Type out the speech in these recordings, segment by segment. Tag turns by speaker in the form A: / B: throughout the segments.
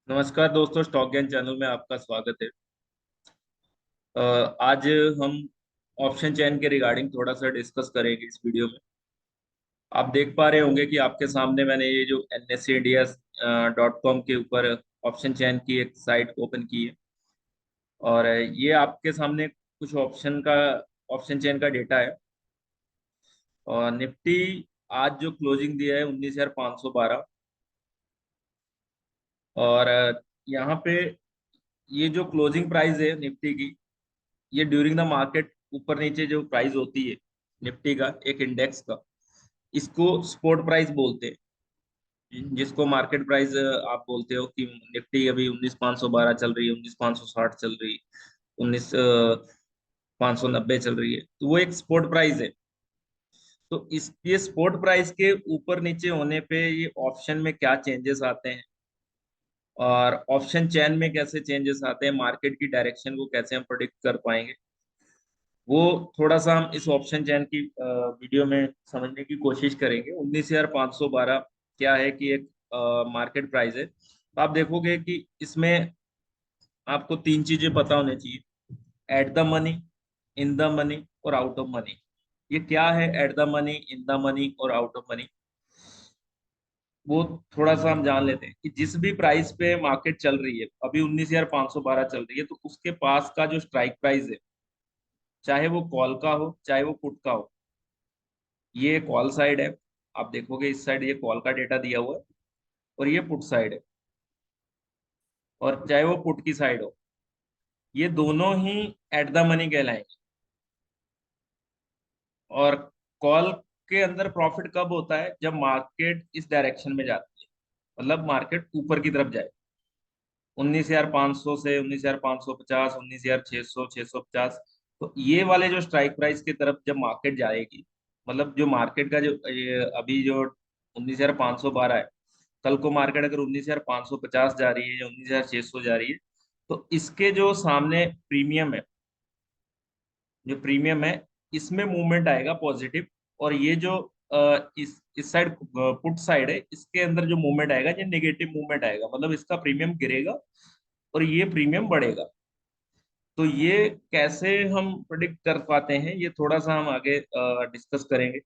A: नमस्कार दोस्तों, stock gain channel में आपका स्वागत है। आज हम ऑप्शन चेन के रिगार्डिंग थोड़ा सा डिस्कस करेंगे इस वीडियो में। आप देख पा रहे होंगे कि आपके सामने मैंने ये जो NSE इंडिया .com के ऊपर ऑप्शन चेन की एक साइट ओपन की है। और ये आपके सामने कुछ ऑप्शन चेन का डेटा है। और निफ्टी आज जो क्लोजिंग दिया है 19,512। और यहाँ पे ये जो क्लोजिंग प्राइस है निफ्टी की, ये ड्यूरिंग द मार्केट ऊपर नीचे जो प्राइस होती है निफ्टी का, एक इंडेक्स का, इसको स्पॉट प्राइस बोलते हैं। जिसको मार्केट प्राइस आप बोलते हो कि निफ्टी अभी 19,512 चल रही है, 19,560 चल रही है, 19,590 चल रही है, तो वो एक स्पॉट प्राइस है। तो इस ये स्पॉट प्राइस के ऊपर नीचे होने पे ये ऑप्शन में क्या चेंजेस आते हैं और ऑप्शन चेन में कैसे चेंजेस आते हैं, मार्केट की डायरेक्शन को कैसे हम प्रोडिक्ट कर पाएंगे, वो थोड़ा सा हम इस ऑप्शन चैन की वीडियो में समझने की कोशिश करेंगे। 19,512 क्या है कि एक मार्केट प्राइस है। तो आप देखोगे कि इसमें आपको तीन चीजें पता होनी चाहिए: at the money, in the money और आउट ऑफ मनी। ये क्या है at the money, in the money और आउट ऑफ मनी, वो थोड़ा सा हम जान लेते हैं कि जिस भी प्राइस पे मार्केट चल रही है, अभी 19,512 चल रही है, तो उसके पास का जो स्ट्राइक प्राइस है, चाहे वो कॉल का हो चाहे वो पुट का हो, ये कॉल साइड है। आप देखोगे इस साइड ये कॉल का डेटा दिया हुआ है और ये पुट साइड है। और चाहे वो पुट की साइड हो, ये दोनों ही एट द मनी कहलाएंगे। और कॉल के अंदर प्रॉफिट कब होता है? जब मार्केट इस डायरेक्शन में जाती है, मतलब मार्केट ऊपर की तरफ जाए, 19,500 से 19,550, 19,600, 650। तो ये वाले जो स्ट्राइक प्राइस की तरफ जब मार्केट जाएगी, मतलब जो मार्केट का जो अभी जो 19,512 है, कल को मार्केट अगर 19,550 जा रही है या 19,600 जा रही है, तो इसके जो सामने प्रीमियम है, जो प्रीमियम है, इसमें मूवमेंट आएगा पॉजिटिव। और ये जो इस साइड पुट साइड है, इसके अंदर जो मूवमेंट आएगा ये नेगेटिव मूवमेंट आएगा, मतलब इसका प्रीमियम गिरेगा और ये प्रीमियम बढ़ेगा। तो ये कैसे हम प्रिडिक्ट कर पाते हैं, ये थोड़ा सा हम आगे डिस्कस करेंगे।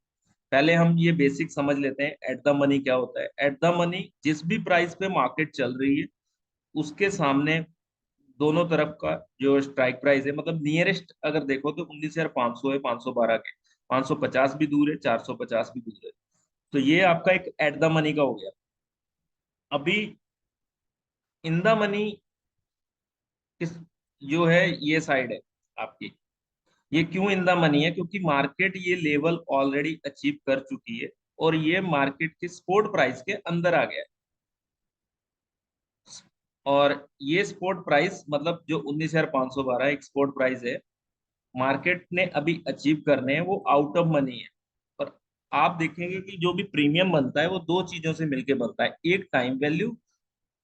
A: पहले हम ये बेसिक समझ लेते हैं एट द मनी क्या होता है। एट द मनी, जिस भी प्राइस पे मार्केट चल रही है, उसके सामने दोनों तरफ का जो स्ट्राइक प्राइस है, मतलब नियरेस्ट अगर देखो तो 19,500 है, 512 के, 550 भी दूर है, 450 भी दूर है। तो ये आपका एक एट द मनी का हो गया। अभी इन द मनी किस जो है, ये साइड है आपकी। ये क्यों इन द मनी है? क्योंकि मार्केट ये लेवल ऑलरेडी अचीव कर चुकी है और ये मार्केट के स्पोर्ट प्राइस के अंदर आ गया है। और ये स्पोर्ट प्राइस, मतलब जो 19,512 एक स्पोर्ट प्राइस है, मार्केट ने अभी अचीव करने हैं, वो आउट ऑफ मनी है। और आप देखेंगे कि जो भी प्रीमियम बनता है वो दो चीजों से मिलकर बनता है: एक टाइम वैल्यू,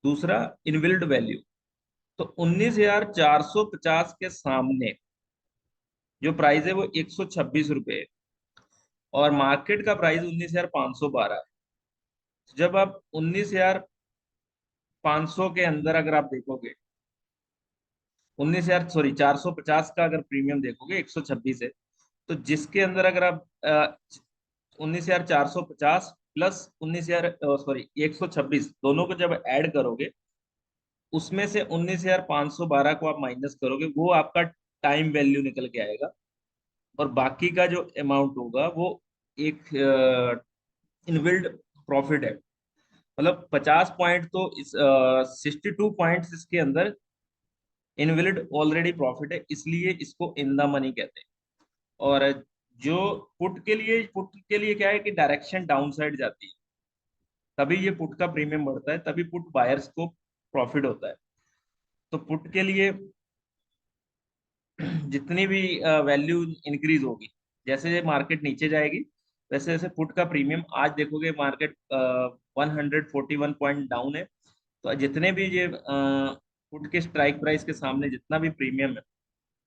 A: दूसरा इनबिल्ट वैल्यू। तो 19,450 के सामने जो प्राइस है वो 126 रुपये है और मार्केट का प्राइस 19,512 है। जब आप 19,500 के अंदर अगर आप देखोगे, 450 का अगर प्रीमियम देखोगे, 126 है। तो जिसके अंदर अगर आप 19,450 प्लस 1,126 दोनों को जब ऐड करोगे, उसमें से 19,512 को आप माइनस करोगे, वो आपका टाइम वैल्यू निकल के आएगा। और बाकी का जो अमाउंट होगा वो एक इनबिल्ड प्रॉफिट है। मतलब 50 पॉइंट तो इस 62 पॉइंट्स इसके अंदर इनवैलिड ऑलरेडी प्रॉफिट है, इसलिए इसको इन द मनी कहते हैं। और जो पुट के लिए क्या है कि डायरेक्शन डाउन साइड जाती है, तभी ये पुट का प्रीमियम बढ़ता है, तभी पुट बायर्स को प्रॉफिट होता है। तो पुट के लिए जितनी भी वैल्यू इंक्रीज होगी, जैसे मार्केट नीचे जाएगी, वैसे जैसे पुट का प्रीमियम, आज देखोगे मार्केट 141 पॉइंट डाउन है, तो जितने भी ये पुट के स्ट्राइक प्राइस के सामने जितना भी प्रीमियम है,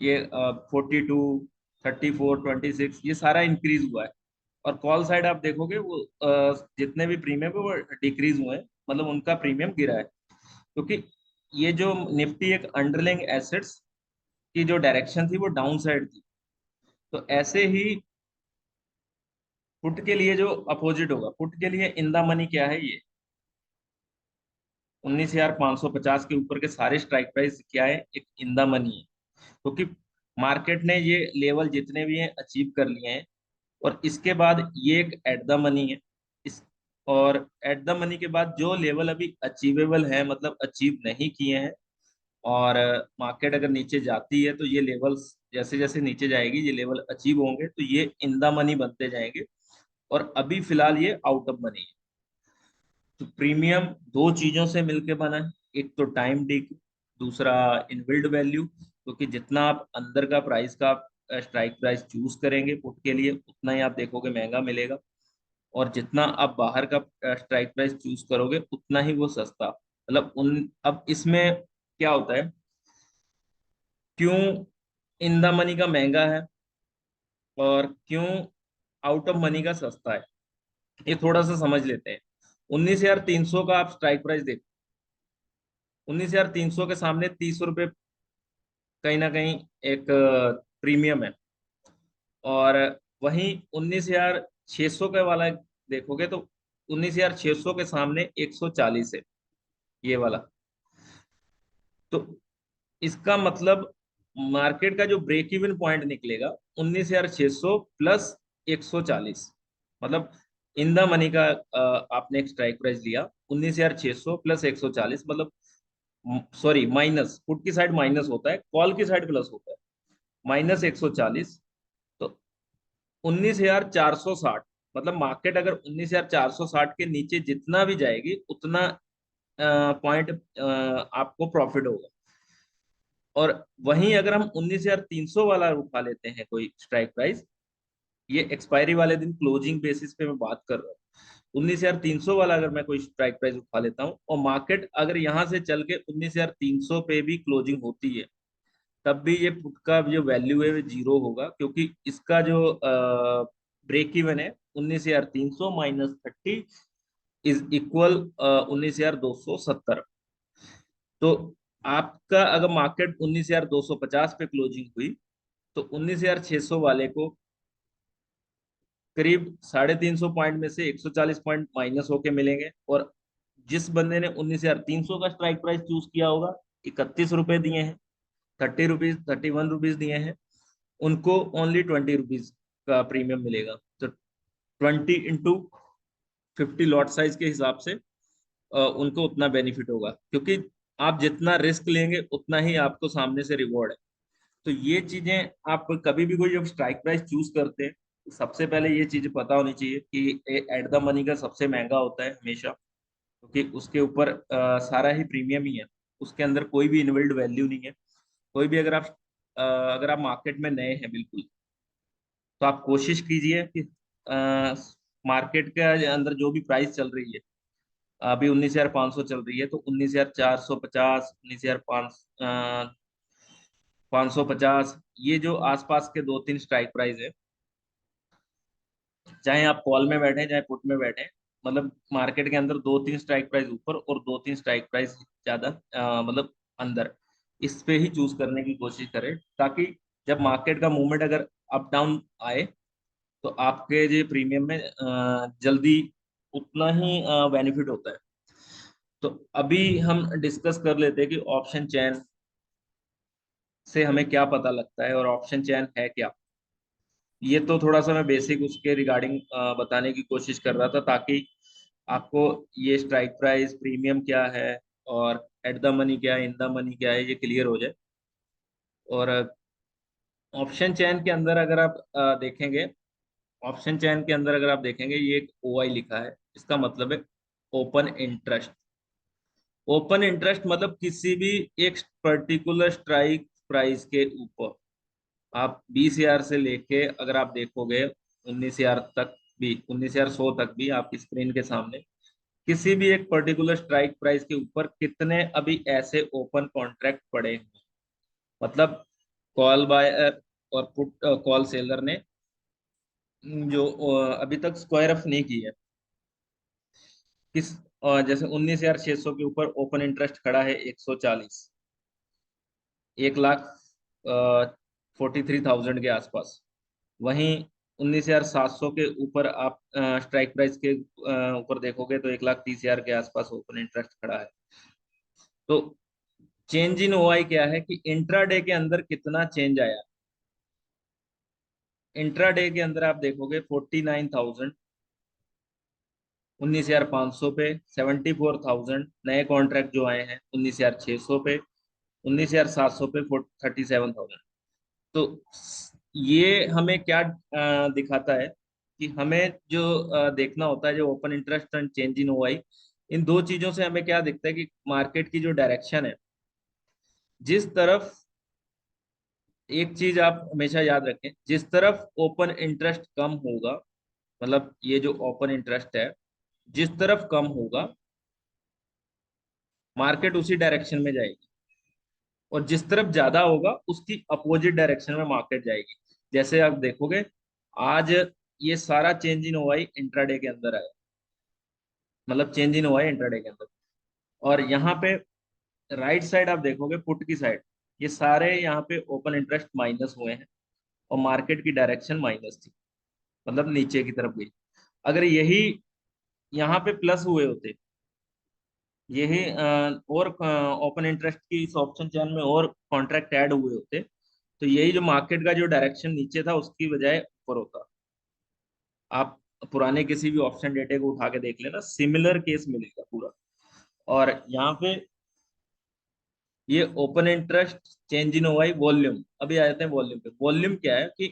A: ये 42, 34, 26, ये सारा इंक्रीज हुआ है। और कॉल साइड आप देखोगे वो जितने भी प्रीमियम है वो डिक्रीज हुए हैं, मतलब उनका प्रीमियम गिरा है। क्योंकि ये जो निफ्टी एक अंडरलाइंग एसेट्स की जो डायरेक्शन थी वो डाउन साइड थी, तो ऐसे ही पुट के लिए जो अपोजिट होगा, पुट के लिए इन द मनी क्या है, ये 19,550 के ऊपर के सारे स्ट्राइक प्राइस क्या है, एक इन द मनी है, क्योंकि मार्केट ने ये लेवल जितने भी हैं अचीव कर लिए हैं, और इसके बाद ये एक एट द मनी है। इस और एट द मनी के बाद जो लेवल अभी अचीवेबल है, मतलब अचीव नहीं किए हैं, और मार्केट अगर नीचे जाती है तो ये लेवल्स जैसे जैसे नीचे जाएगी ये लेवल अचीव होंगे, तो ये इन द मनी बनते जाएंगे, और अभी फिलहाल ये आउट ऑफ मनी है। तो प्रीमियम दो चीजों से मिलके बना है, एक तो टाइम डी, दूसरा इनबिल्ड वैल्यू, क्योंकि जितना आप अंदर का प्राइस का स्ट्राइक प्राइस चूज करेंगे पुट के लिए, उतना ही आप देखोगे महंगा मिलेगा, और जितना आप बाहर का स्ट्राइक प्राइस चूज करोगे उतना ही वो सस्ता, मतलब उन अब इसमें क्या होता है, क्यों इन द मनी का महंगा है और क्यों आउट ऑफ मनी का सस्ता है, ये थोड़ा सा समझ लेते हैं। 19,300 का आप स्ट्राइक प्राइस देखो, 19,300 के सामने 30 रुपये कहीं ना कहीं एक प्रीमियम है, और वहीं 19,600 के वाला देखोगे तो 19,600 के सामने 140 है, ये वाला। तो इसका मतलब मार्केट का जो ब्रेक इवन पॉइंट निकलेगा 19,600 प्लस 140, मतलब इन द मनी का आपने एक स्ट्राइक प्राइस लिया 19,600 प्लस 140, मतलब सॉरी माइनस, पुट की साइड माइनस होता है, कॉल की साइड प्लस होता है, माइनस 140, तो 19,460, मतलब मार्केट अगर 19,460 के नीचे जितना भी जाएगी उतना पॉइंट आपको प्रॉफिट होगा। और वहीं अगर हम 19,300 वाला उठा लेते हैं कोई स्ट्राइक प्राइस, ये एक्सपायरी वाले दिन क्लोजिंग बेसिस पे मैं बात कर रहा हूँ, 19,300 वाला अगर मैं कोई स्ट्राइक प्राइस उठा लेता हूँ, और मार्केट अगर यहाँ से चल के 19,300 पे भी क्लोजिंग होती है, तब भी ये पुट का जो वैल्यू है वो जीरो होगा, क्योंकि इसका जो ब्रेक इवन है 19,300 माइनस 30 इज इक्वल 19,270। तो आपका अगर मार्केट 19,250 पे क्लोजिंग हुई तो 19,600 वाले को करीब 350 पॉइंट में से 140 पॉइंट माइनस होके मिलेंगे, और जिस बंदे ने 19,300 का स्ट्राइक प्राइस चूज किया होगा, 31 रुपए दिए हैं, 30 रुपीज 31 रुपीज दिए हैं, उनको ओनली 20 रुपीज का प्रीमियम मिलेगा। तो 20 इंटू 50 लॉट साइज के हिसाब से उनको उतना बेनिफिट होगा, क्योंकि आप जितना रिस्क लेंगे उतना ही आपको सामने से रिवॉर्ड है। तो ये चीजें आप कभी भी कोई जब स्ट्राइक प्राइस चूज करते हैं, तो सबसे पहले ये चीज पता होनी चाहिए कि एट द मनी का सबसे महंगा होता है हमेशा, क्योंकि उसके ऊपर सारा ही प्रीमियम ही है, उसके अंदर कोई भी इनबिल्ड वैल्यू नहीं है। कोई भी अगर आप मार्केट में नए हैं बिल्कुल, तो आप कोशिश कीजिए कि मार्केट के अंदर जो भी प्राइस चल रही है, अभी 19,500 चल रही है, तो 19,450, 19,550, ये जो आसपास के दो तीन स्ट्राइक प्राइस है, चाहे आप कॉल में बैठे चाहे पुट में बैठे, मतलब मार्केट के अंदर दो तीन स्ट्राइक प्राइस ऊपर और दो तीन स्ट्राइक प्राइस ज्यादा मतलब अंदर, इस पे ही चूज करने की कोशिश करें, ताकि जब मार्केट का मूवमेंट अगर अप डाउन आए तो आपके जो प्रीमियम में जल्दी उतना ही बेनिफिट होता है। तो अभी हम डिस्कस कर लेते हैं कि ऑप्शन चेन से हमें क्या पता लगता है और ऑप्शन चेन है क्या। ये तो थोड़ा सा मैं बेसिक उसके रिगार्डिंग बताने की कोशिश कर रहा था, ताकि आपको ये स्ट्राइक प्राइस प्रीमियम क्या है और एट द मनी क्या है, इन द मनी क्या है, ये क्लियर हो जाए। और ऑप्शन चेन के अंदर अगर आप देखेंगे, ऑप्शन चेन के अंदर अगर आप देखेंगे, ये एक ओ आई लिखा है, इसका मतलब है ओपन इंटरेस्ट। ओपन इंटरेस्ट मतलब किसी भी एक पर्टिकुलर स्ट्राइक प्राइस के ऊपर आप 20,000 से लेके अगर आप देखोगे 19,000 तक भी, 19,100 तक भी आपकी स्क्रीन के सामने, किसी भी एक पर्टिकुलर स्ट्राइक प्राइस के ऊपर कितने अभी ऐसे ओपन कॉन्ट्रैक्ट पड़े हैं, मतलब कॉल बायर और पुट कॉल सेलर ने जो अभी तक स्क्वायर ऑफ नहीं की है, किस और जैसे 19,600 के ऊपर ओपन इंटरेस्ट खड़ा है 140, 1,43,000 के आसपास। वहीं 19,700 के ऊपर आप स्ट्राइक प्राइस के ऊपर देखोगे तो 1,30,000 के आसपास ओपन इंटरेस्ट खड़ा है। तो चेंज इन ओआई क्या है कि इंट्राडे के अंदर कितना चेंज आया। इंट्राडे के अंदर आप देखोगे 49,000, 19,500 पे, 74,000 नए कॉन्ट्रैक्ट जो आए हैं, 19,600 पे, 19,700 पे, 37,000। तो ये हमें क्या दिखाता है कि हमें जो देखना होता है, जो open interest and change in OI, इन दो चीजों से हमें क्या दिखता है कि मार्केट की जो डायरेक्शन है, जिस तरफ, एक चीज आप हमेशा याद रखें, जिस तरफ ओपन इंटरेस्ट कम होगा, मतलब ये जो ओपन इंटरेस्ट है जिस तरफ कम होगा, मार्केट उसी डायरेक्शन में जाएगी। और जिस तरफ ज्यादा होगा उसकी अपोजिट डायरेक्शन में मार्केट जाएगी। जैसे आप देखोगे आज ये सारा चेंज इन ओआई इंट्राडे के अंदर आया, मतलब चेंज इन हुआ है इंट्राडे के अंदर। और यहाँ पे राइट साइड आप देखोगे, पुट की साइड, ये सारे यहाँ पे ओपन इंटरेस्ट माइनस हुए हैं और मार्केट की डायरेक्शन माइनस थी, मतलब नीचे की तरफ गई। अगर यही यहाँ पे प्लस हुए होते, यही और ओपन इंटरेस्ट की इस ऑप्शन चैन में और कॉन्ट्रैक्ट ऐड हुए होते, तो यही जो मार्केट का जो डायरेक्शन नीचे था उसकी बजाय ऊपर होता। आप पुराने किसी भी ऑप्शन डेटे को उठा के देख लेना, सिमिलर केस मिलेगा पूरा। और यहाँ पे ये open interest change in OI volume, अभी आ जाते हैं वॉल्यूम पे। वॉल्यूम क्या है कि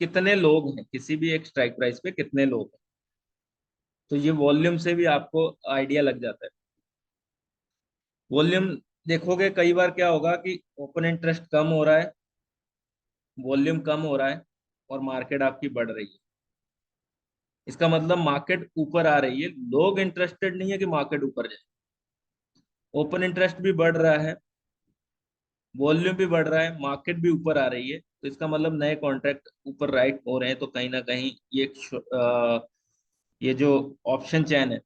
A: कितने लोग हैं किसी भी एक स्ट्राइक प्राइस पे, कितने लोग हैं। तो ये वॉल्यूम से भी आपको आइडिया लग जाता है। वॉल्यूम देखोगे कई बार क्या होगा कि ओपन इंटरेस्ट कम हो रहा है, वॉल्यूम कम हो रहा है, और मार्केट आपकी बढ़ रही है। इसका मतलब मार्केट ऊपर आ रही है, लोग इंटरेस्टेड नहीं है कि मार्केट ऊपर जाए। ओपन इंटरेस्ट भी बढ़ रहा है, वॉल्यूम भी बढ़ रहा है, मार्केट भी ऊपर आ रही है, तो इसका मतलब नए कॉन्ट्रैक्ट ऊपर राइट हो रहे हैं। तो कहीं ना कहीं ये ये जो ऑप्शन चैन है,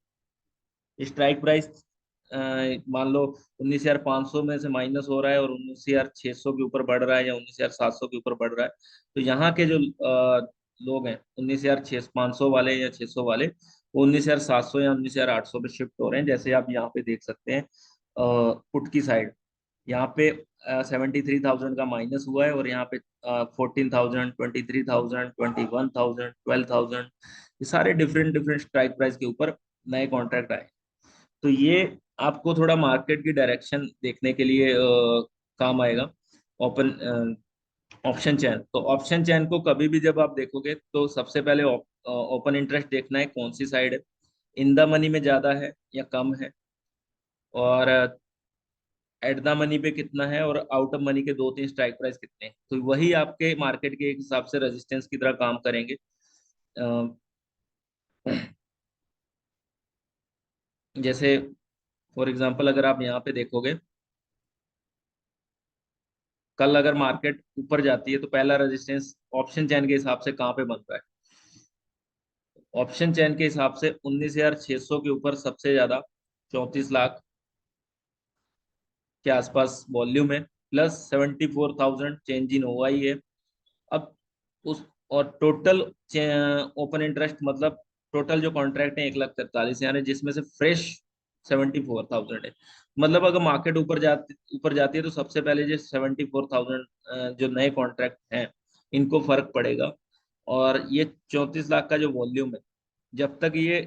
A: स्ट्राइक प्राइस मान लो 19,500 में से माइनस हो रहा है और 19,600 के ऊपर बढ़ रहा है या 19,700 के ऊपर बढ़ रहा है, तो यहाँ के जो लोग हैं 19,500 वाले या 600 वाले, वो 19,700 या 19,800 पे शिफ्ट हो रहे हैं। जैसे आप यहाँ पे देख सकते हैं पुट की साइड, यहाँ पे 73,000 का माइनस हुआ है, और यहाँ पे 14,000, 23,000, 21,000, 12,000, ये सारे डिफरेंट डिफरेंट स्ट्राइक प्राइस के ऊपर नए कॉन्ट्रैक्ट आए। तो ये आपको थोड़ा मार्केट की डायरेक्शन देखने के लिए काम आएगा। ओपन ऑप्शन चैन, तो ऑप्शन चैन को कभी भी जब आप देखोगे तो सबसे पहले ओपन इंटरेस्ट देखना है कौन सी साइड है, इन द मनी में ज्यादा है या कम है, और एट द मनी पे कितना है, और आउट ऑफ मनी के दो तीन स्ट्राइक प्राइस कितने हैं। तो वही आपके मार्केट के एक हिसाब से रेजिस्टेंस की तरह काम करेंगे। अ, जैसे फॉर एग्जांपल अगर आप यहाँ पे देखोगे, कल अगर मार्केट ऊपर जाती है तो पहला रेजिस्टेंस ऑप्शन चैन के हिसाब से कहाँ पे बन रहा है। ऑप्शन चैन के हिसाब से 19,600 के ऊपर सबसे ज्यादा 34 लाख के आसपास वॉल्यूम है, प्लस 74,000 चेंज इन ओआई है। अब उस, और टोटल ओपन इंटरेस्ट मतलब टोटल जो कॉन्ट्रैक्ट है 1,43,000 है, जिसमें से फ्रेश 74,000 है। मतलब अगर मार्केट ऊपर जाती है तो सबसे पहले जो 74,000 जो नए कॉन्ट्रैक्ट हैं इनको फर्क पड़ेगा। और ये 34 लाख का जो वॉल्यूम है, जब तक ये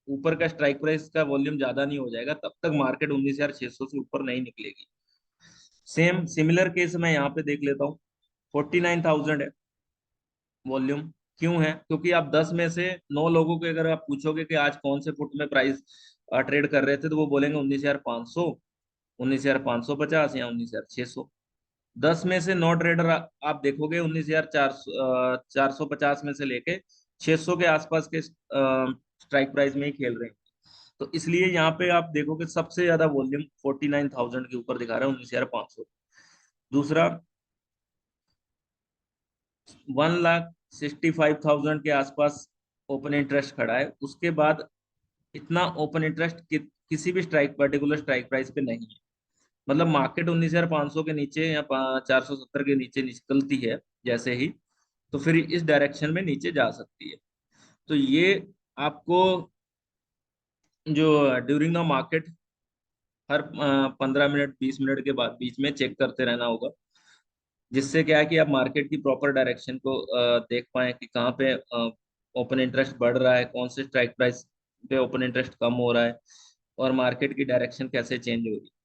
A: ऊपर का स्ट्राइक प्राइस का वॉल्यूम ज्यादा नहीं हो जाएगा तब तक मार्केट 19,600 से ऊपर नहीं निकलेगी। सेम सिमिलर केस मैं यहाँ पे देख लेता हूँ, 49,000 है वॉल्यूम। क्यों है? क्योंकि आप 10 में से 9 लोगों को अगर आप पूछोगे कि आज कौन से फुट में प्राइस ट्रेड कर रहे थे, तो वो बोलेंगे 19,500, 19,550 या 19,600। 10 में से 9 ट्रेडर आप देखोगे 19,450 में से लेके 600 के आसपास के स्ट्राइक प्राइस में ही खेल रहे हैं। तो इसलिए यहाँ पे आप देखोगे सबसे ज्यादा वॉल्यूम 49,000 के ऊपर दिखा रहा है, 19,500। दूसरा 1,65,000 के आसपास ओपन इंटरेस्ट खड़ा है। उसके बाद इतना ओपन इंटरेस्ट किसी भी स्ट्राइक पर्टिकुलर स्ट्राइक प्राइस पे नहीं है। मतलब मार्केट 19,500 के नीचे या 470 के नीचे निकलती है जैसे ही, तो फिर इस डायरेक्शन में नीचे जा सकती है। तो ये आपको जो during the market her 15 minute 20 minute के बाद बीच में चेक करते रहना होगा, जिससे क्या है कि आप मार्केट की प्रॉपर डायरेक्शन को देख पाएं कि कहाँ पे ओपन इंटरेस्ट बढ़ रहा है, कौन से स्ट्राइक प्राइस पे ओपन इंटरेस्ट कम हो रहा है, और मार्केट की डायरेक्शन कैसे चेंज हो रही है।